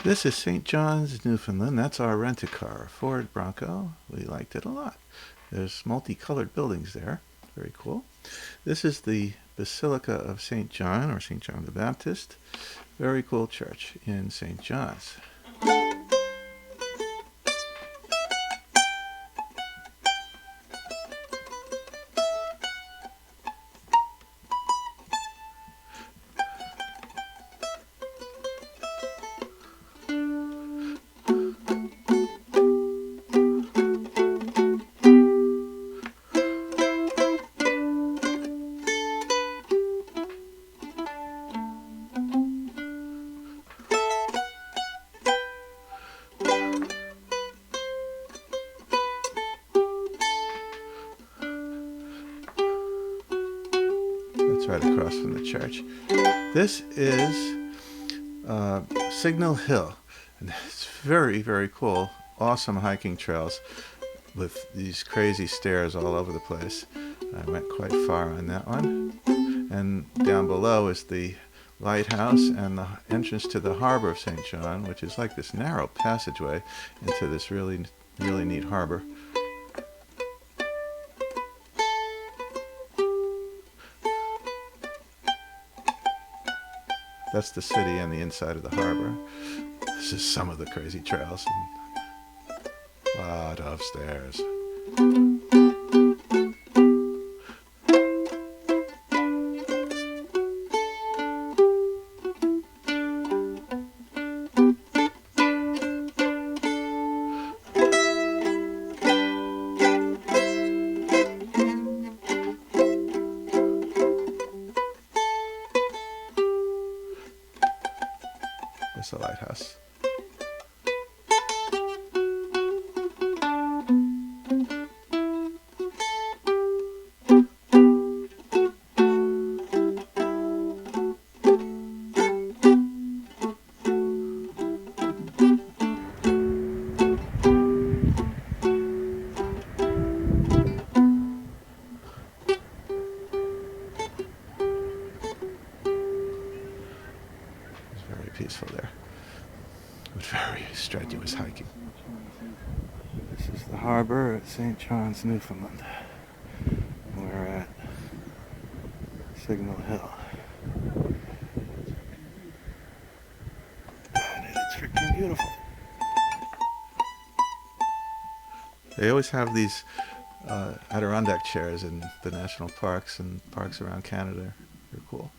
This is St. John's, Newfoundland. That's our rent-a-car, a Ford Bronco. We liked it a lot. There's multicolored buildings there. Very cool. This is the Basilica of St. John, or St. John the Baptist. Very cool church in St. John's. That's right across from the church. This is Signal Hill. And it's very, very cool. Awesome hiking trails with these crazy stairs all over the place. I went quite far on that one. And down below is the lighthouse and the entrance to the harbor of St. John, which is like this narrow passageway into this really, really neat harbor. That's the city and the inside of the harbor. This is some of the crazy trails. And a lot of stairs. There's the lighthouse. Very peaceful there, but very strenuous hiking. This is the harbor at St. John's, Newfoundland. We're at Signal Hill. And it's freaking beautiful. They always have these Adirondack chairs in the national parks and parks around Canada. They're cool.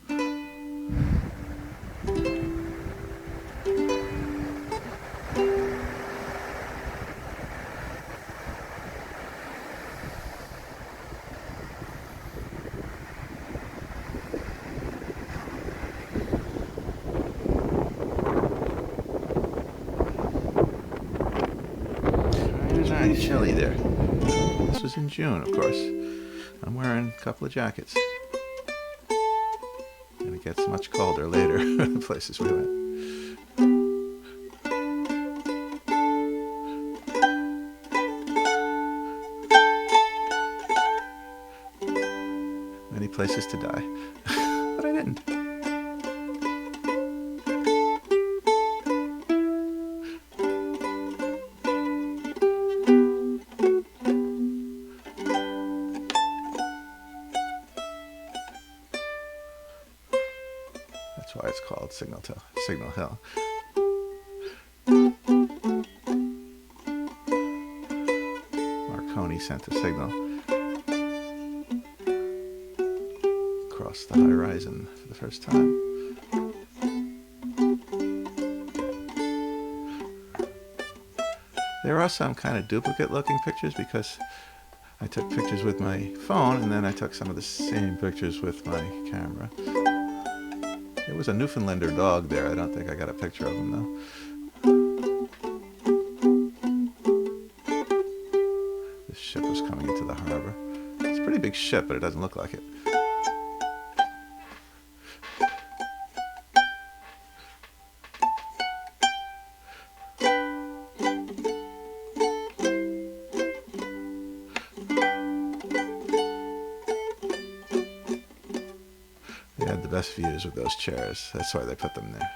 Nice chilly there. This was in June, of course. I'm wearing a couple of jackets. And it gets much colder later in the places we went. Many places to die. But I didn't. That's why it's called Signal Hill. Marconi sent a signal across the horizon for the first time. There are some kind of duplicate looking pictures because I took pictures with my phone and then I took some of the same pictures with my camera. There was a Newfoundlander dog there. I don't think I got a picture of him though. This ship was coming into the harbor. It's a pretty big ship, but it doesn't look like it. best views with those chairs. That's why they put them there.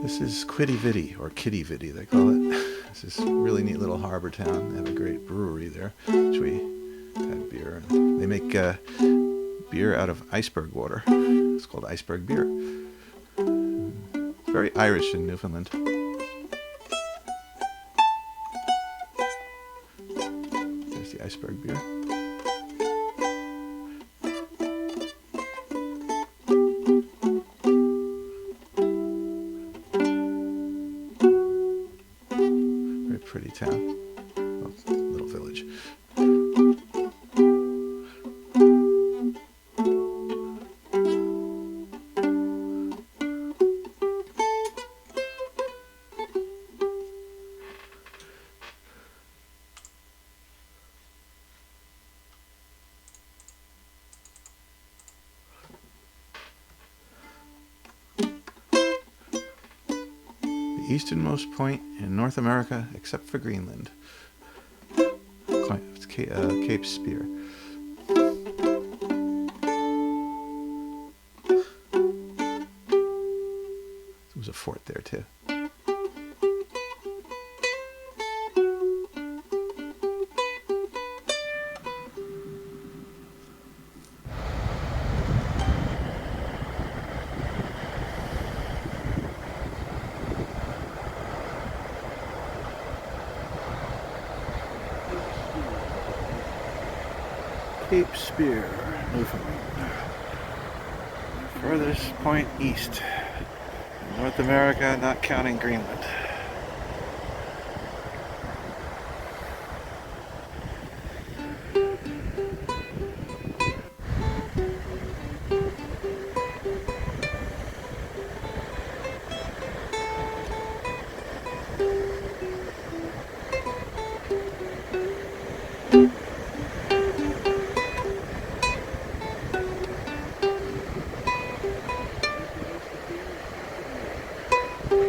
This is Quiddy Viddy, or Kitty Viddy they call it. This is a really neat little harbor town. They have a great brewery there, which we had beer. They make beer out of iceberg water. It's called iceberg beer. It's very Irish in Newfoundland. There's the iceberg beer. Pretty town, well, little village. Easternmost point in North America, except for Greenland. It's Cape Spear. There was a fort there too. Cape Spear, Newfoundland. Furthest point east in North America, not counting Greenland.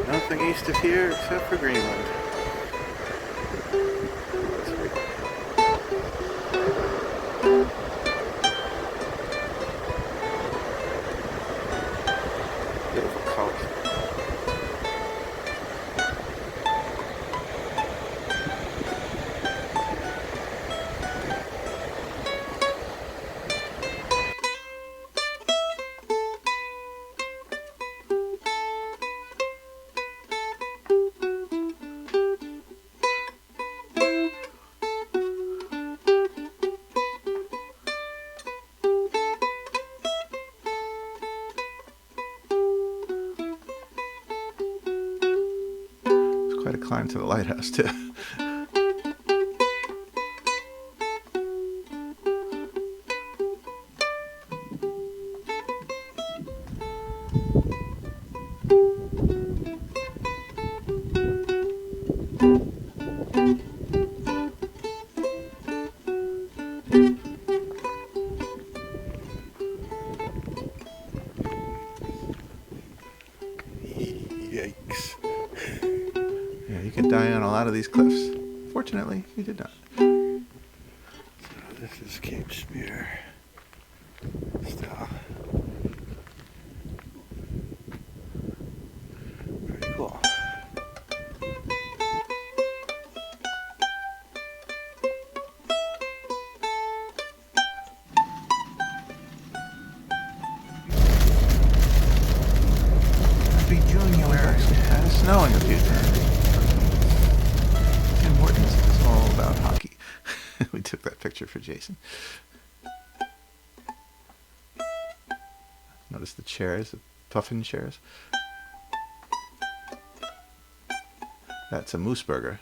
Nothing east of here except for Greenland. Beautiful colors. Quite a climb to the lighthouse, too. Yikes. Yeah, you can die on a lot of these cliffs. Fortunately, you did not. So this is Cape Spear. Still. Pretty cool. Happy January. And snow in the future. Nortons is all about hockey. We took that picture for Jason. Notice notice the chairs, the puffin chairs. That's a moose burger.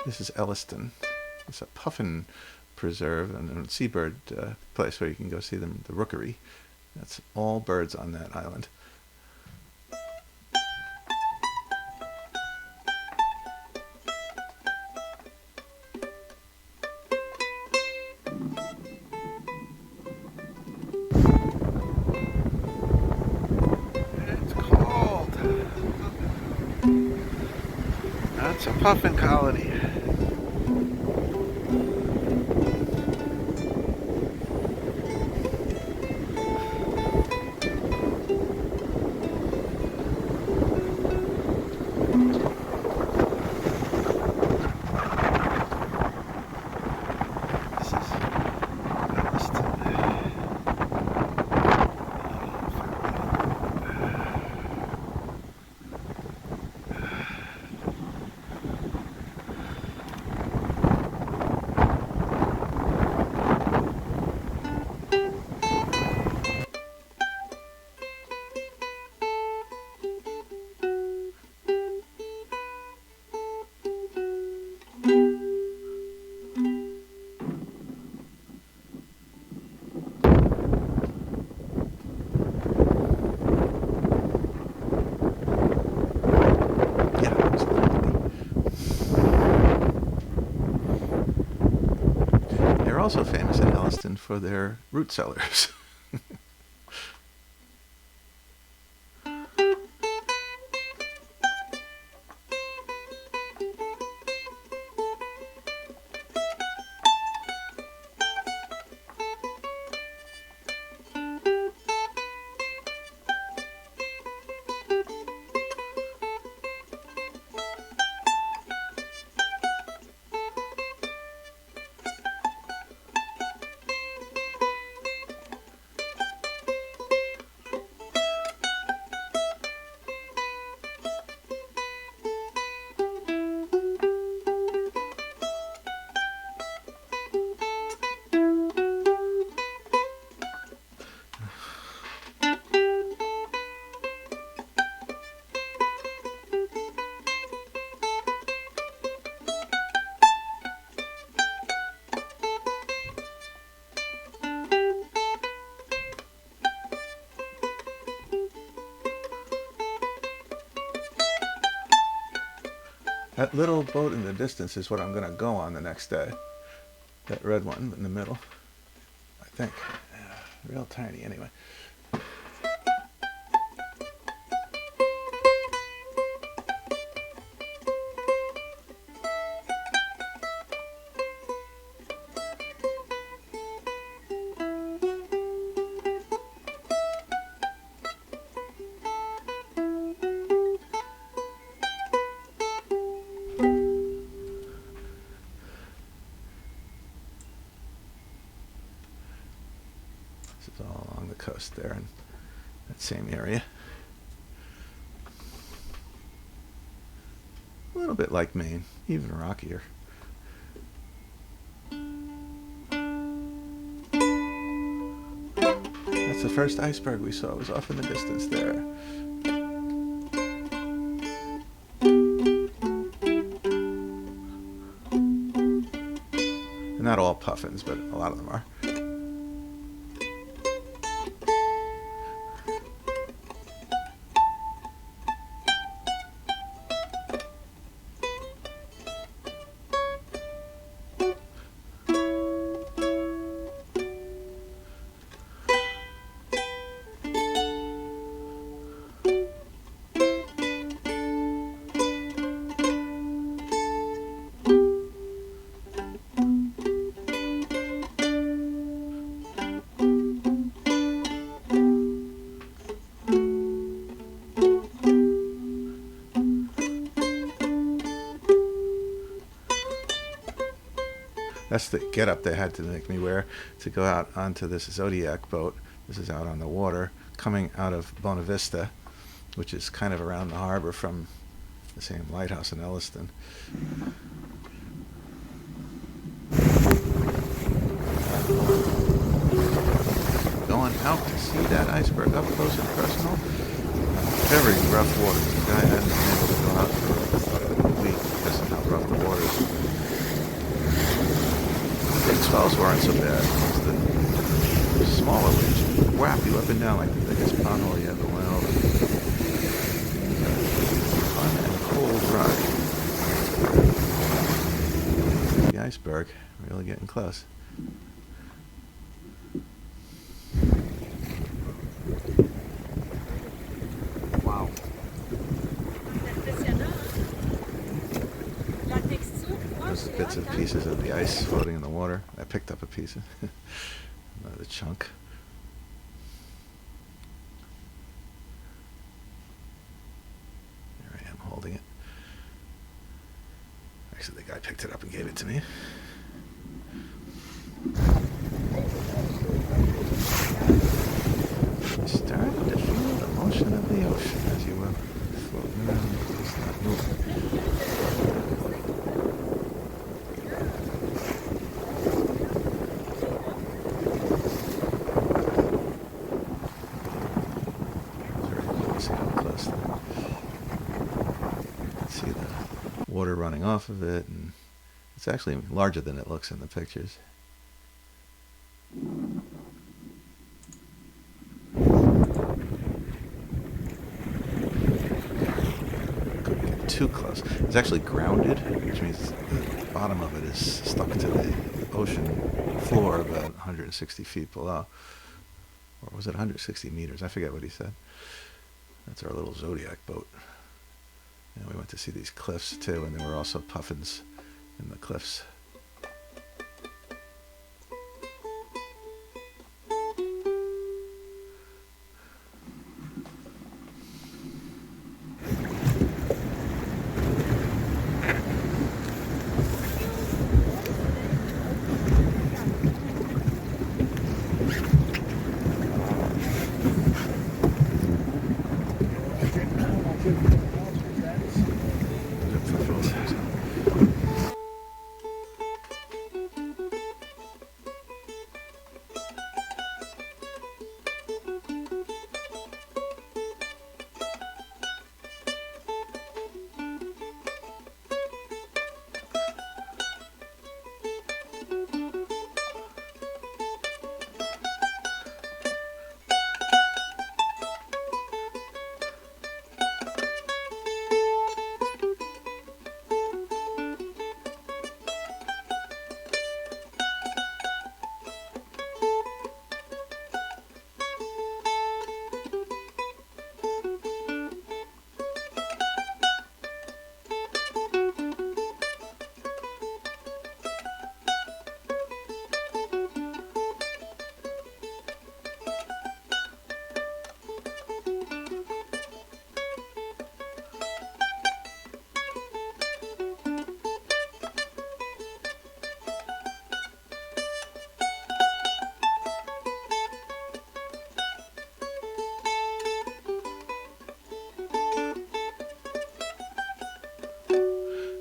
This is Elliston. It's a puffin preserve and a seabird place where you can go see them, the rookery. That's all birds on that island. It's cold. That's a puffin colony. They're also famous in Elliston for their root cellars. That little boat in the distance is what I'm going to go on the next day. That red one in the middle, I think. Yeah, real tiny anyway. This is all along the coast there in that same area. A little bit like Maine, even rockier. That's the first iceberg we saw. It was off in the distance there. And not all puffins, but a lot of them are. That's the get-up they had to make me wear to go out onto this Zodiac boat. This is out on the water, coming out of Bona Vista, which is kind of around the harbor from the same lighthouse in Elliston. out to see that iceberg up close and personal. Very rough waters. The guy hadn't been able to go out for a week because of how rough the waters were. The big swells weren't so bad. The smaller waves whap you up and down like the biggest pothole you ever went over. Fun and cold ride. The iceberg, really getting close. Wow. There's bits and pieces of the ice floating in the water. I picked up a piece. Another chunk. There I am holding it. Actually, the guy picked it up and gave it to me. Starting to feel the motion of the ocean as you were floating around. It's not moving. See the water running off of it, and it's actually larger than it looks in the pictures. Couldn't get too close. It's actually grounded, which means the bottom of it is stuck to the ocean floor about 160 feet below. Or was it 160 meters? I forget what he said. That's our little Zodiac boat. And we went to see these cliffs too, and there were also puffins in the cliffs.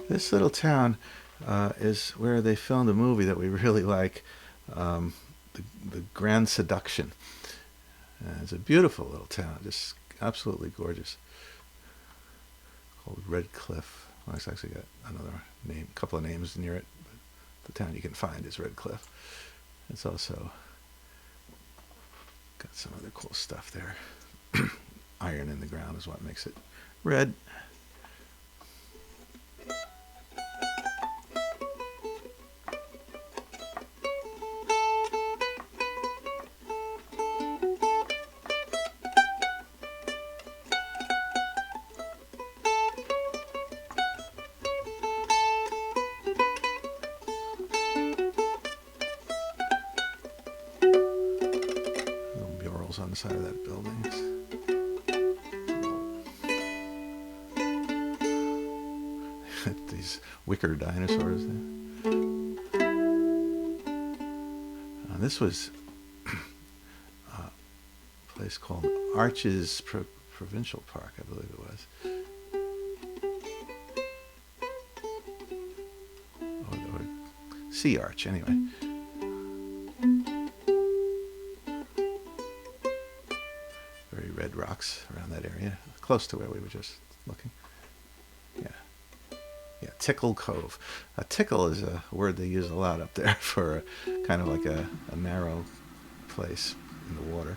This little town is where they filmed a movie that we really like, the Grand Seduction. It's a beautiful little town, just absolutely gorgeous. Called Red Cliff. Well, it's actually got another name, a couple of names near it, but the town you can find is Red Cliff. It's also got some other cool stuff there. Iron in the ground is what makes it red. On the side of that building. These wicker dinosaurs there. This was a place called Arches Provincial Park, I believe it was. Or Sea Arch, anyway. docks around that area, close to where we were just looking. Yeah. Yeah, Tickle Cove. A tickle is a word they use a lot up there for kind of like a narrow place in the water.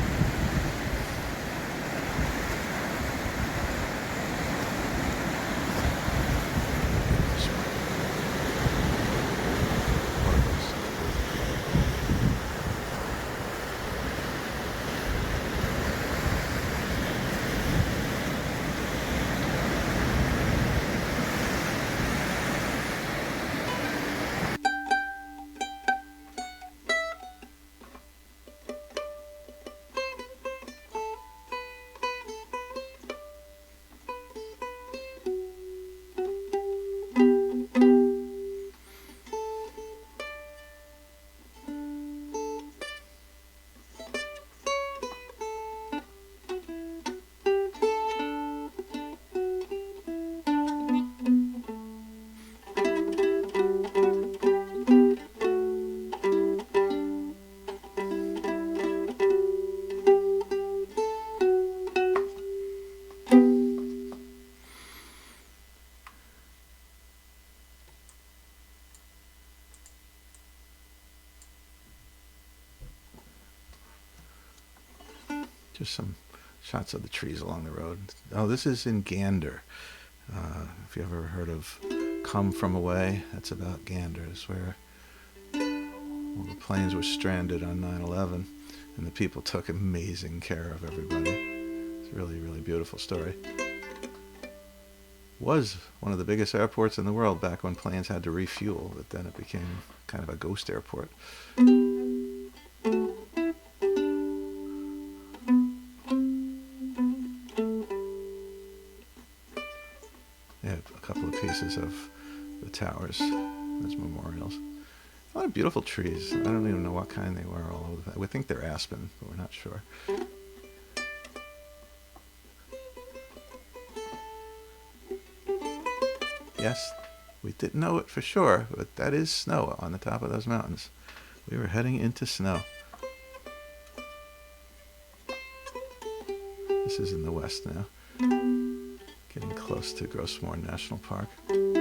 Just some shots of the trees along the road. Oh, this is in Gander. If you ever heard of Come From Away, that's about Gander. It's where all the planes were stranded on 9/11, and the people took amazing care of everybody. It's a really, really beautiful story. Was one of the biggest airports in the world back when planes had to refuel, but then it became kind of a ghost airport. Yeah, a couple of pieces of the towers as memorials. A lot of beautiful trees. I don't even know what kind they were all over. We think they're aspen, but we're not sure. Yes, we didn't know it for sure, but that is snow on the top of those mountains. We were heading into snow. This is in the west now. Getting close to Grossmore National Park. I'm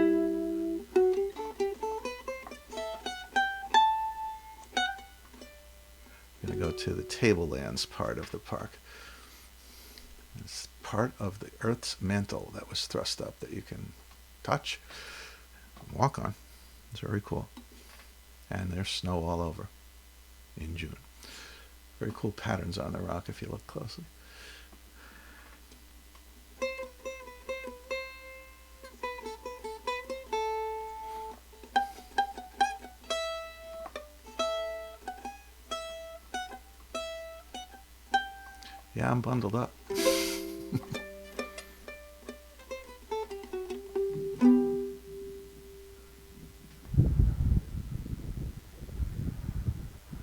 going to go to the Tablelands part of the park. It's part of the Earth's mantle that was thrust up that you can touch and walk on. It's very cool. And there's snow all over in June. Very cool patterns on the rock if you look closely. Yeah, I'm bundled up.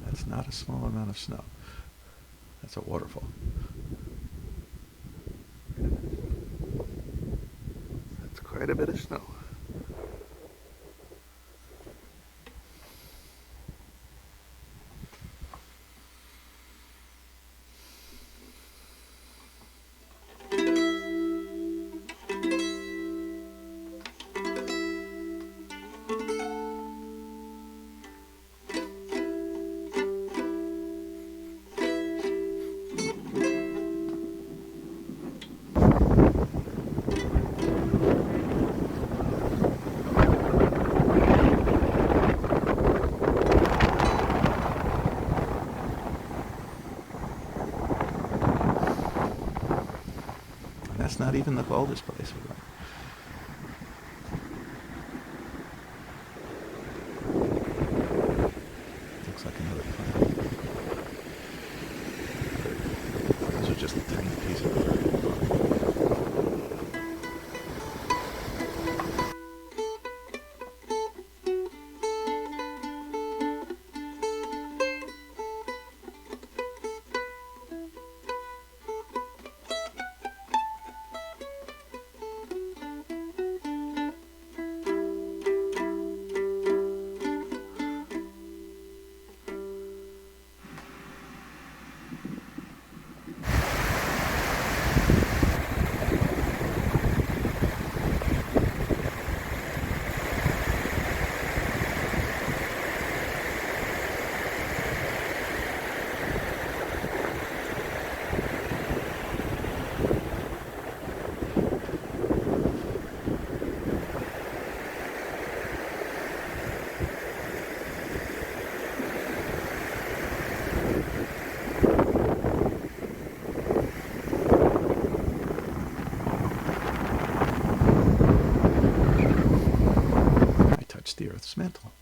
That's not a small amount of snow. That's a waterfall. That's quite a bit of snow. That's not even the coldest place we were. Looks like another planet. Those are just a tiny piece of it. touch the Earth's mantle.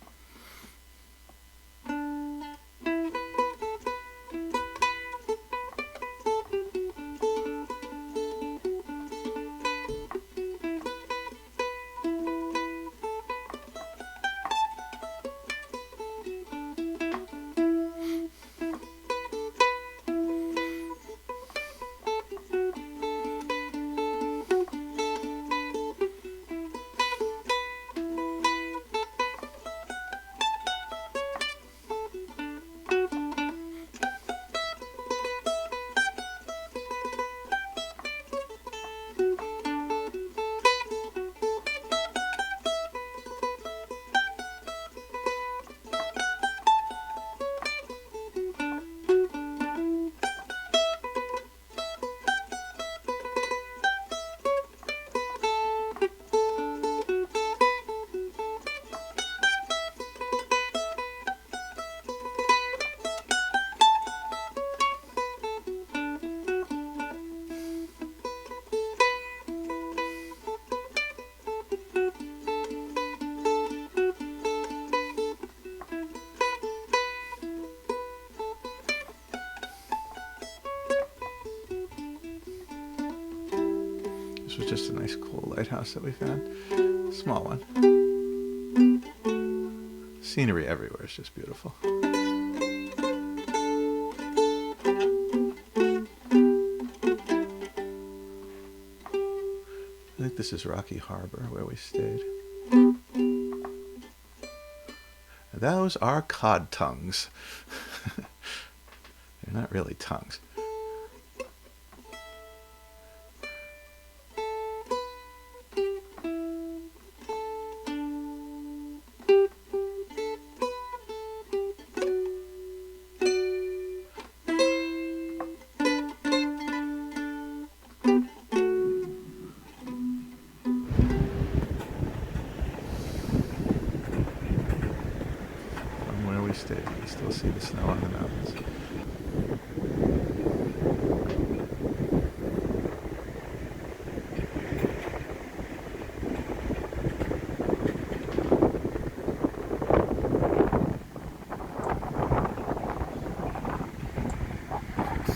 This was just a nice cool lighthouse that we found. Small one. Scenery everywhere is just beautiful. I think this is Rocky Harbor where we stayed. And those are cod tongues. They're not really tongues. We stayed. You can still see the snow on the mountains.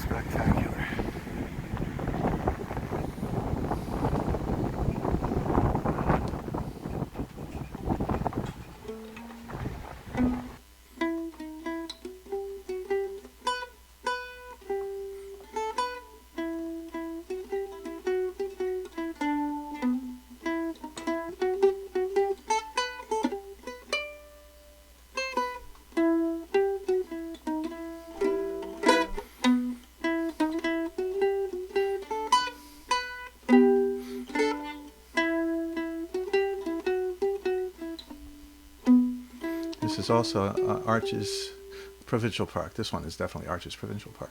Spectacular. This is also Arches Provincial Park. This one is definitely Arches Provincial Park.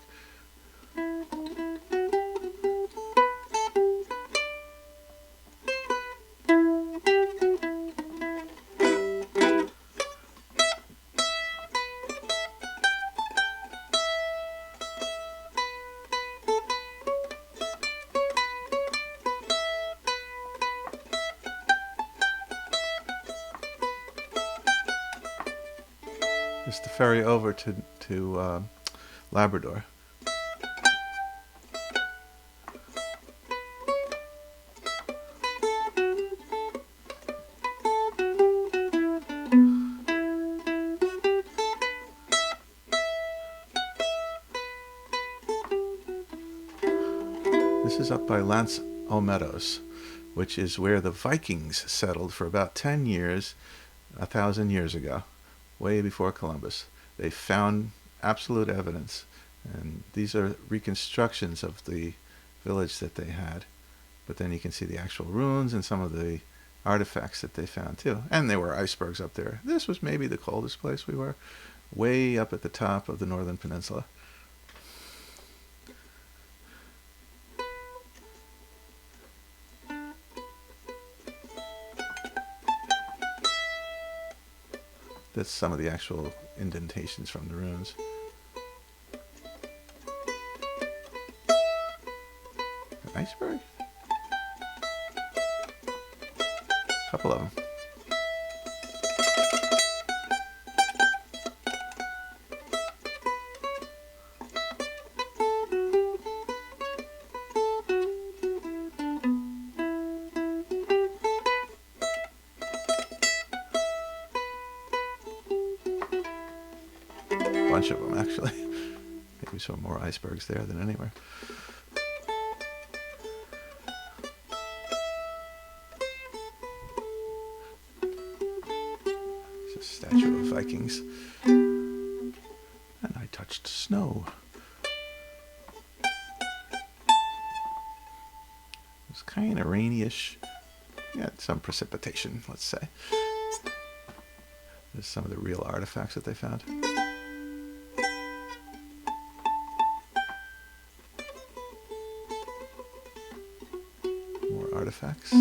It's the ferry over to Labrador. This is up by Lance Meadows, which is where the Vikings settled for about 10 years, 1,000 years ago. Way before Columbus. They found absolute evidence, and these are reconstructions of the village that they had, but then you can see the actual ruins and some of the artifacts that they found too. And there were icebergs up there. This was maybe the coldest place we were, way up at the top of the northern peninsula. That's some of the actual indentations from the ruins. An iceberg? A couple of them. bunch of them, actually. Maybe some more icebergs there than anywhere. It's a statue of Vikings. And I touched snow. It was kind of rainy-ish. Yeah, some precipitation, let's say. There's some of the real artifacts that they found. More artifacts.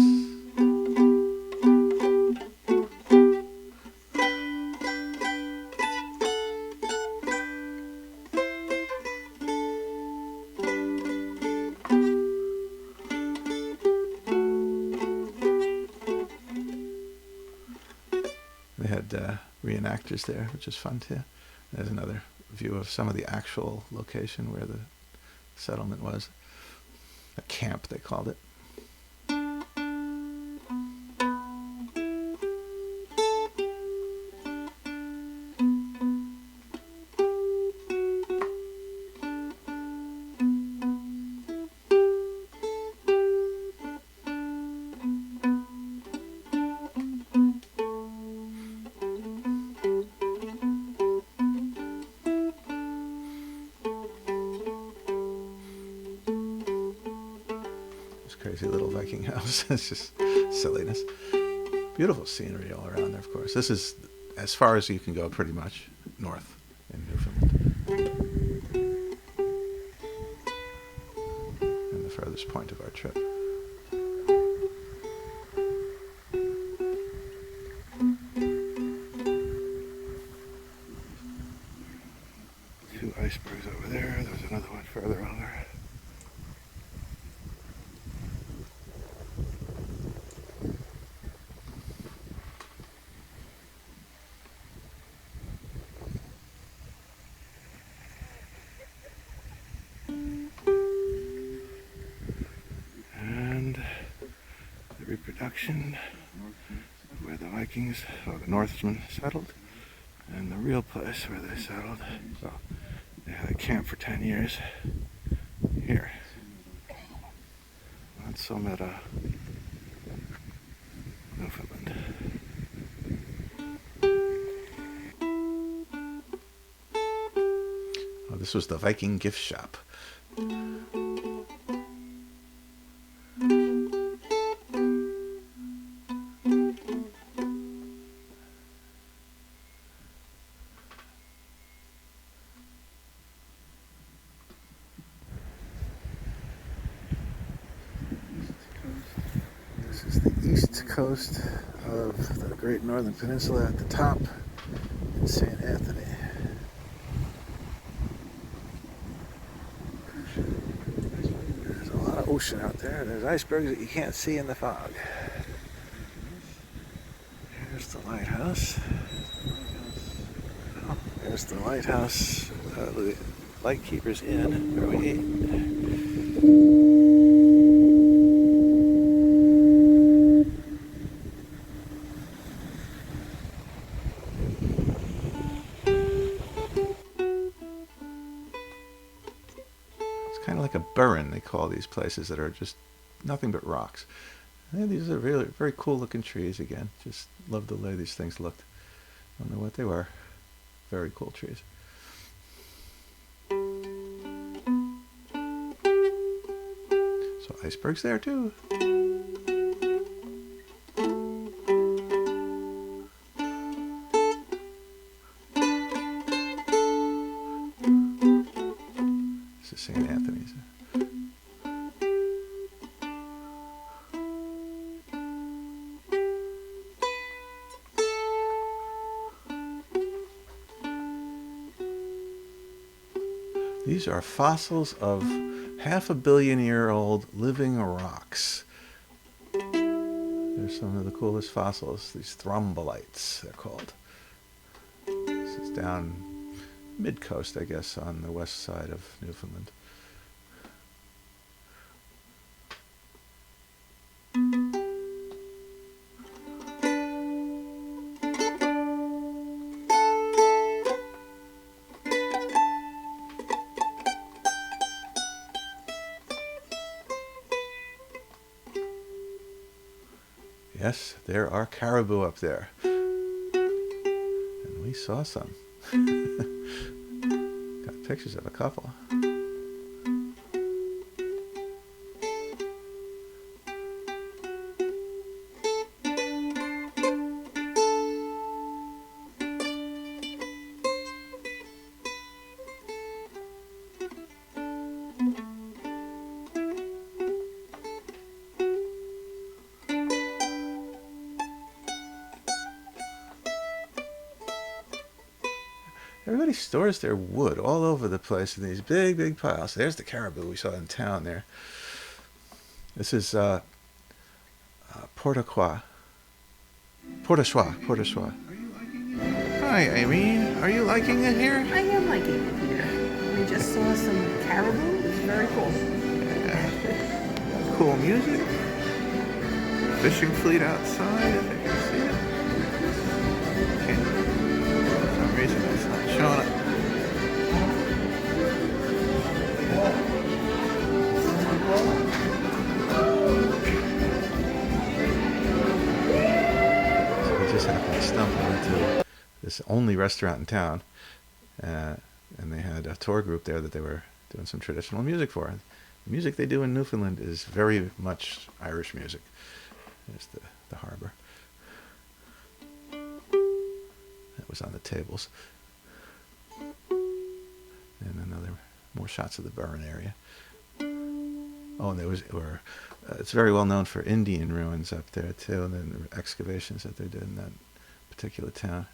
They had reenactors there, which is fun too. There's another view of some of the actual location where the settlement was. A camp, they called it. Crazy little Viking house. It's just silliness. Beautiful scenery all around there, of course. This is as far as you can go, pretty much, north in Newfoundland. And the farthest point of our trip. Two icebergs over there. There's another one further over. Reproduction of where the Vikings, or the Northmen, settled, and the real place where they settled. So they had a camp for 10 years here on Somera, Newfoundland. Oh, this was the Viking gift shop. This is the east coast of the Great Northern Peninsula at the top in St. Anthony. There's a lot of ocean out there. There's icebergs that you can't see in the fog. Here's the lighthouse. Oh, there's the lighthouse, the Lightkeepers Inn, where we ate. Kind of like a burren, they call these places that are just nothing but rocks. And these are really very cool looking trees again. Just love the way these things looked. Don't know what they were. Very cool trees. So icebergs there too. This is St. Anthony's. These are fossils of 500 million year old living rocks. They're some of the coolest fossils, these thrombolites, they're called. This is down mid-coast, I guess, on the west side of Newfoundland. Yes, there are caribou up there. And we saw some. Got pictures of a couple. Everybody stores their wood all over the place in these big, big piles. There's the caribou we saw in town there. This is Portachois. Hi, Irene. Are you liking it here? I am liking it here. We just saw some caribou. It's very cool. Yeah. Cool music. Fishing fleet outside, if you can see it. Okay. For some reason it's not showing up. So we just happened to stumble into this only restaurant in town, and they had a tour group there that they were doing some traditional music for. The music they do in Newfoundland is very much Irish music. There's the harbor. That was on the tables. And more shots of the burn area. Oh, and it's very well known for Indian ruins up there too, and then the excavations that they did in that particular town.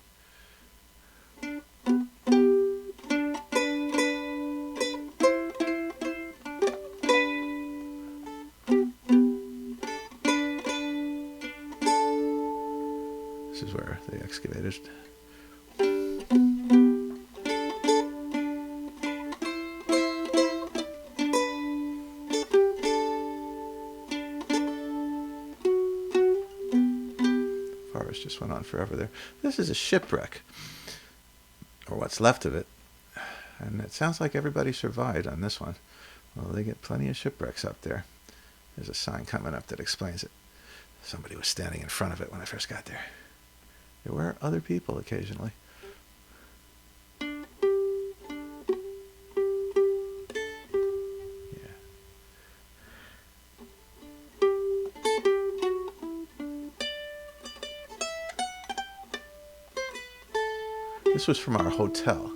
This is where they excavated. Forest just went on forever there. This is a shipwreck, or what's left of it, and it sounds like everybody survived on this one. Well, they get plenty of shipwrecks up there. There's a sign coming up that explains it. Somebody was standing in front of it when I first got there. There were other people occasionally. Yeah. This was from our hotel.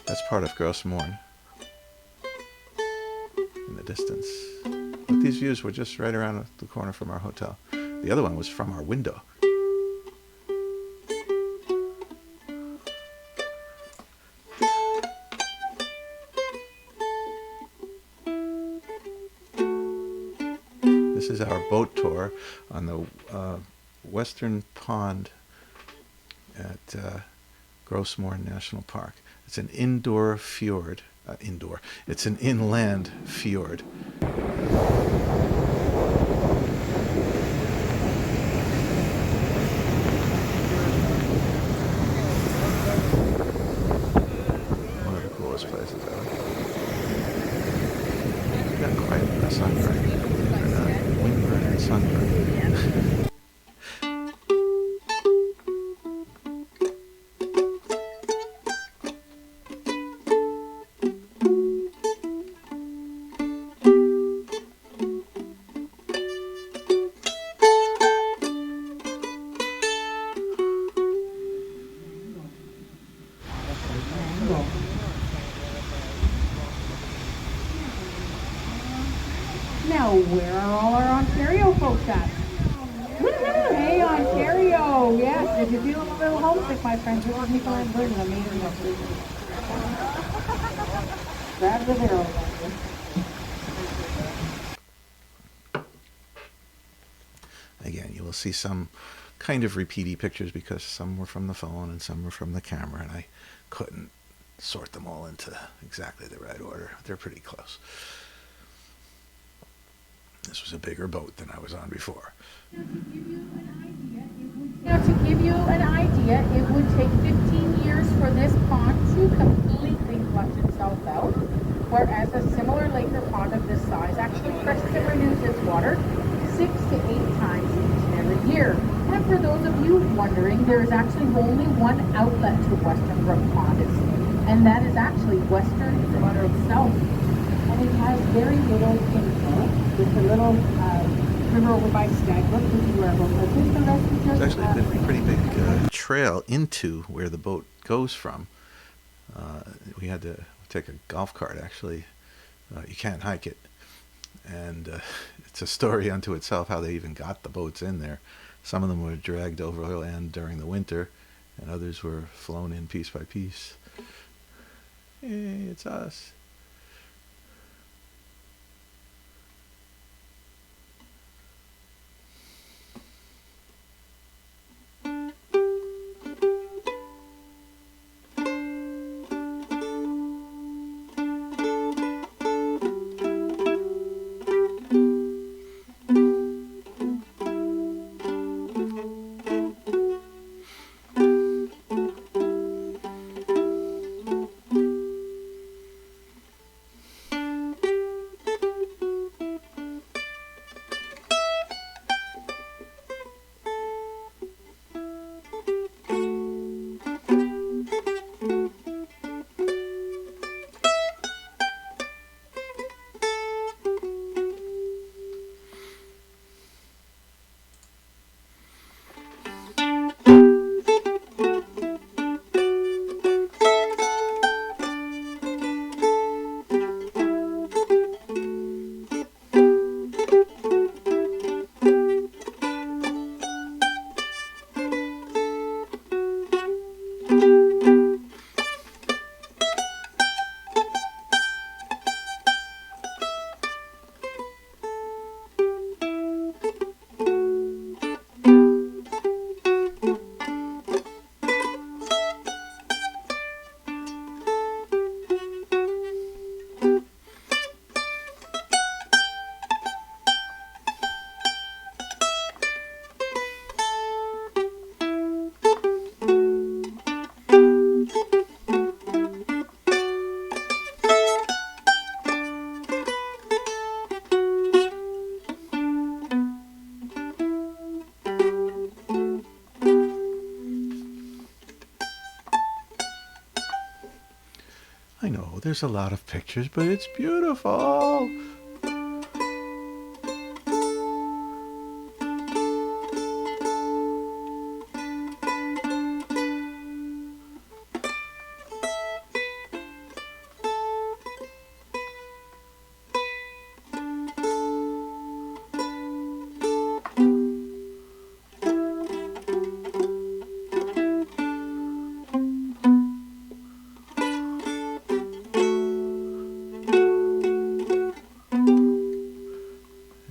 That's part of Gross Morn in the distance. But these views were just right around the corner from our hotel. The other one was from our window. This is our boat tour on the western pond at Gross Morn National Park. It's an indoor fjord. It's an inland fjord. One of the coolest places ever. Got quite a sunburn. Windburn and sunburn. Now, where are all our Ontario folks at? Hey, Ontario! Yes, if you're feeling a little homesick, my friends, this is Newfoundland version of Amazing Message. Grab the barrel. Again, you will see some kind of repeaty pictures because some were from the phone and some were from the camera, and I couldn't sort them all into exactly the right order. They're pretty close. This was a bigger boat than I was on before. Now, to give you an idea, it would take 15 years for this pond to completely flush itself out. whereas a similar lake or pond of this size actually freshes and renews its water 6 to 8 times each and every year. And for those of you wondering, there is actually only one outlet to Western Brook Pond, and that is actually Western Brook itself. And it has very little inflow. Just a little river over by Stagbrook, which is where our boat is. The rest is just... It's actually a pretty big trail into where the boat goes from. We had to take a golf cart, actually. You can't hike it. And it's a story unto itself how they even got the boats in there. Some of them were dragged overland during the winter, and others were flown in piece by piece. Hey, it's us. I know, there's a lot of pictures, but it's beautiful.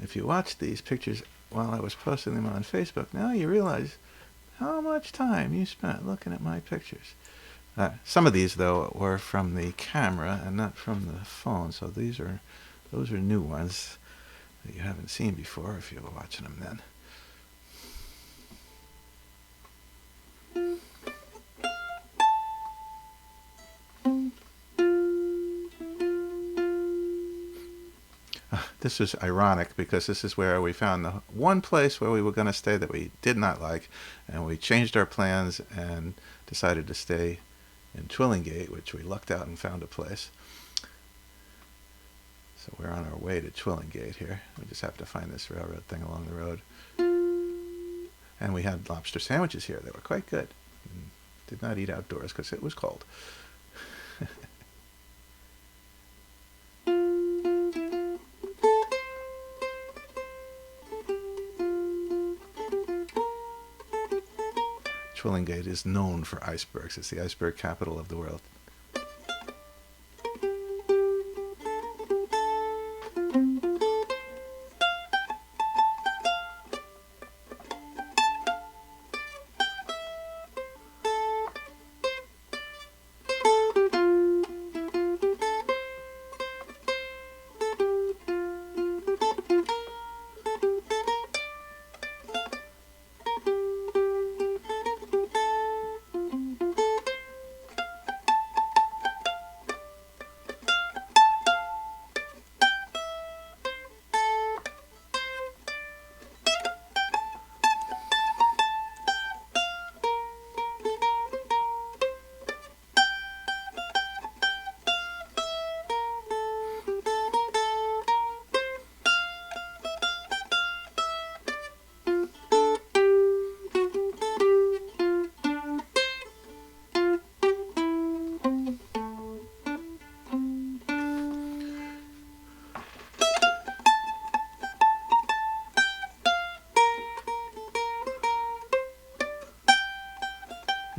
If you watch these pictures while I was posting them on Facebook, now you realize how much time you spent looking at my pictures. Some of these, though, were from the camera and not from the phone, so those are new ones that you haven't seen before if you were watching them then. This is ironic because this is where we found the one place where we were going to stay that we did not like, and we changed our plans and decided to stay in Twillingate, which we lucked out and found a place. So we're on our way to Twillingate here. We just have to find this railroad thing along the road. And we had lobster sandwiches here that were quite good. And did not eat outdoors because it was cold. Twillingate is known for icebergs. It's the iceberg capital of the world.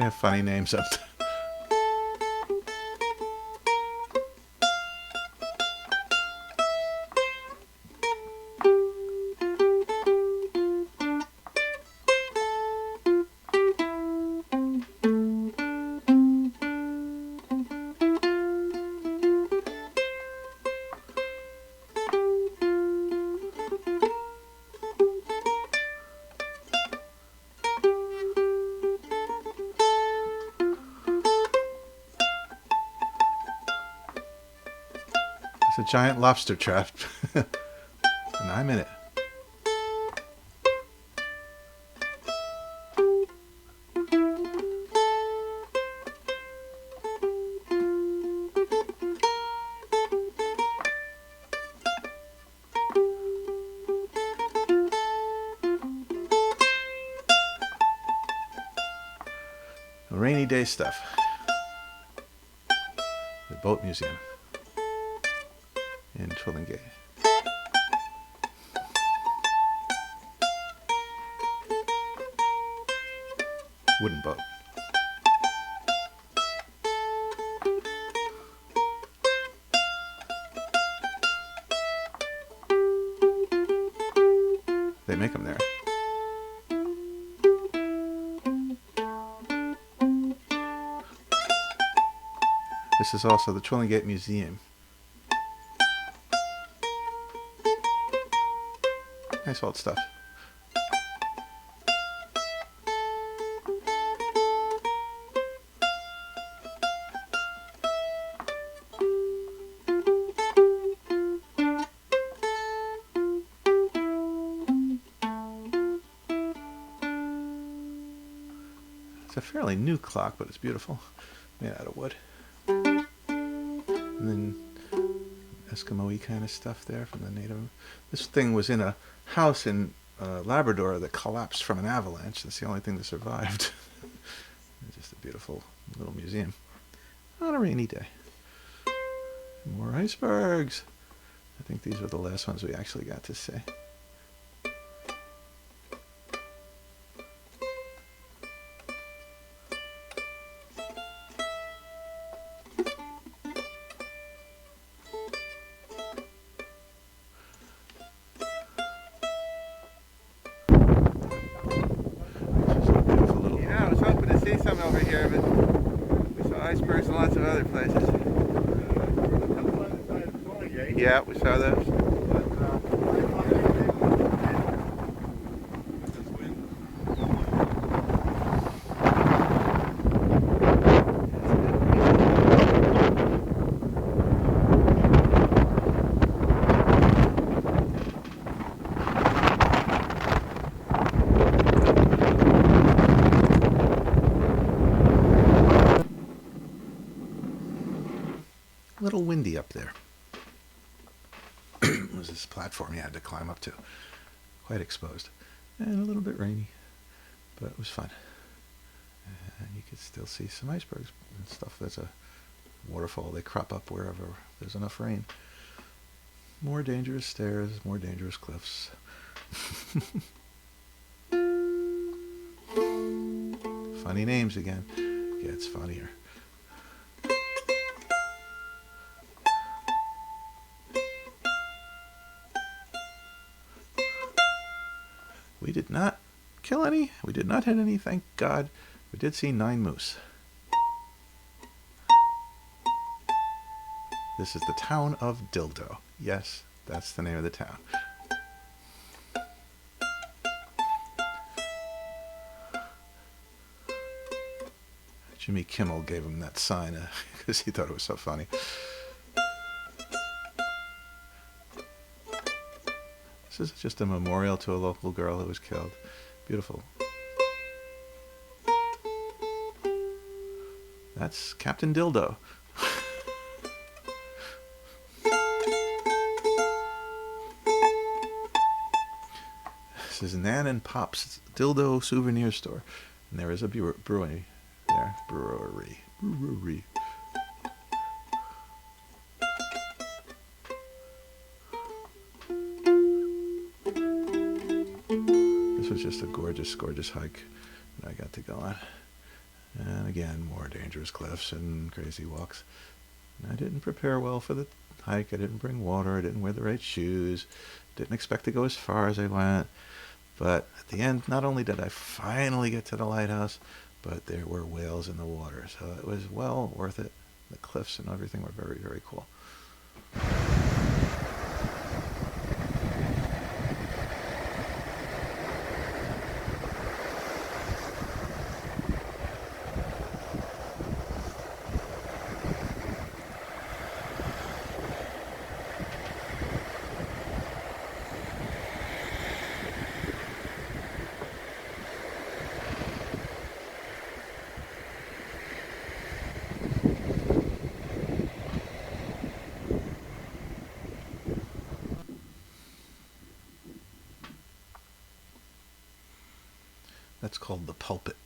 They have funny names up there. It's a giant lobster trap, and I'm in it. Rainy day stuff. The boat museum in Twillingate. Wooden boat. They make them there. This is also the Twillingate Museum. Nice old stuff. It's a fairly new clock, but it's beautiful. Made out of wood. And then Eskimo-y kind of stuff there from the native. This thing was in a house in Labrador that collapsed from an avalanche. That's the only thing that survived. It's just a beautiful little museum on a rainy day. More icebergs. I think these were the last ones we actually got to see. Some over here, but we saw icebergs in lots of other places. Yeah, we saw those. A little windy up there. It was this platform you had to climb up to. Quite exposed. And a little bit rainy. But it was fun. And you could still see some icebergs and stuff. There's a waterfall. They crop up wherever there's enough rain. More dangerous stairs, more dangerous cliffs. Funny names again. Gets funnier. We did not kill any. We did not hit any, thank God. We did see 9 moose. This is the town of Dildo. Yes, that's the name of the town. Jimmy Kimmel gave him that sign because he thought it was so funny. This is just a memorial to a local girl who was killed. Beautiful. That's Captain Dildo. This is Nan and Pop's Dildo Souvenir Store. And there is a brewery there. Brewery. This was just a gorgeous, gorgeous hike that I got to go on. And again, more dangerous cliffs and crazy walks. And I didn't prepare well for the hike. I didn't bring water. I didn't wear the right shoes. Didn't expect to go as far as I went. But at the end, not only did I finally get to the lighthouse, but there were whales in the water. So it was well worth it. The cliffs and everything were very, very cool. That's called the pulpit.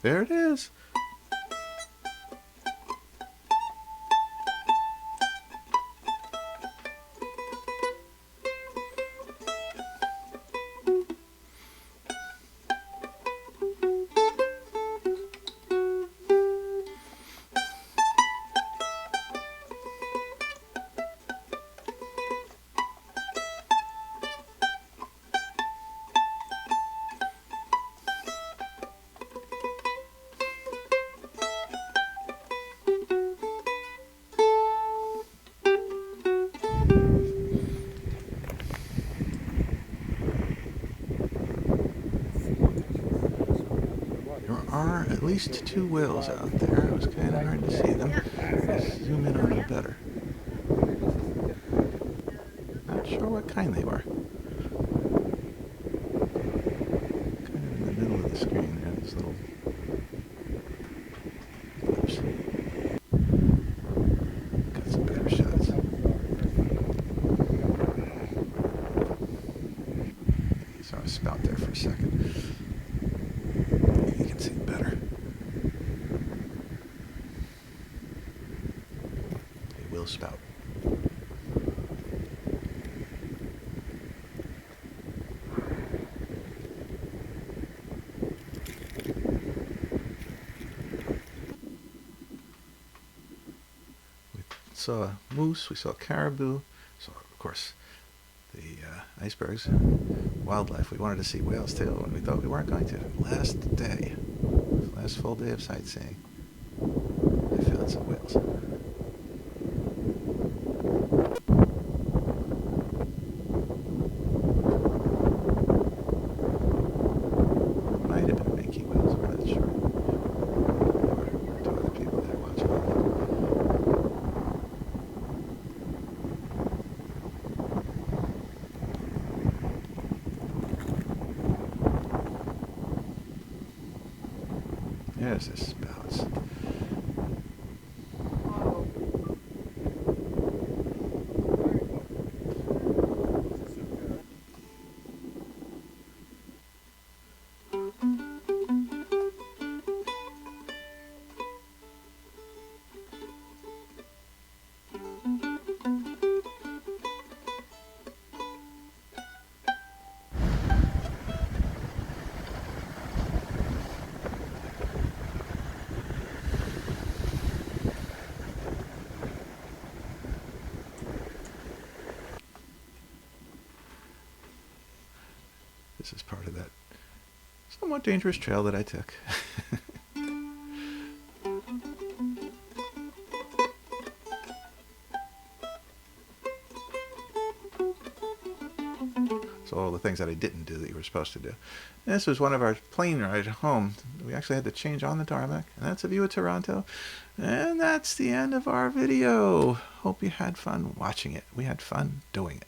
There it is. There are at least 2 whales out there. It was kind of hard to see them. Let's zoom in on them better. Not sure what kind they were. Kind of in the middle of the screen there, these little blips. Got some better shots. You saw a spout there for a second. You can see it better. It will spout. We saw moose, we saw caribou, saw, of course, the icebergs, wildlife. We wanted to see whales too, and we thought we weren't going to. Last day, last full day of sightseeing, I found some whales. Might have been minke whales, we're not sure. There were 2 other people there watching them. There's the spouts. This is part of that somewhat dangerous trail that I took. all the things that I didn't do that you were supposed to do. And this was one of our plane ride home. We actually had to change on the tarmac, and that's a view of Toronto. And that's the end of our video. Hope you had fun watching it. We had fun doing it.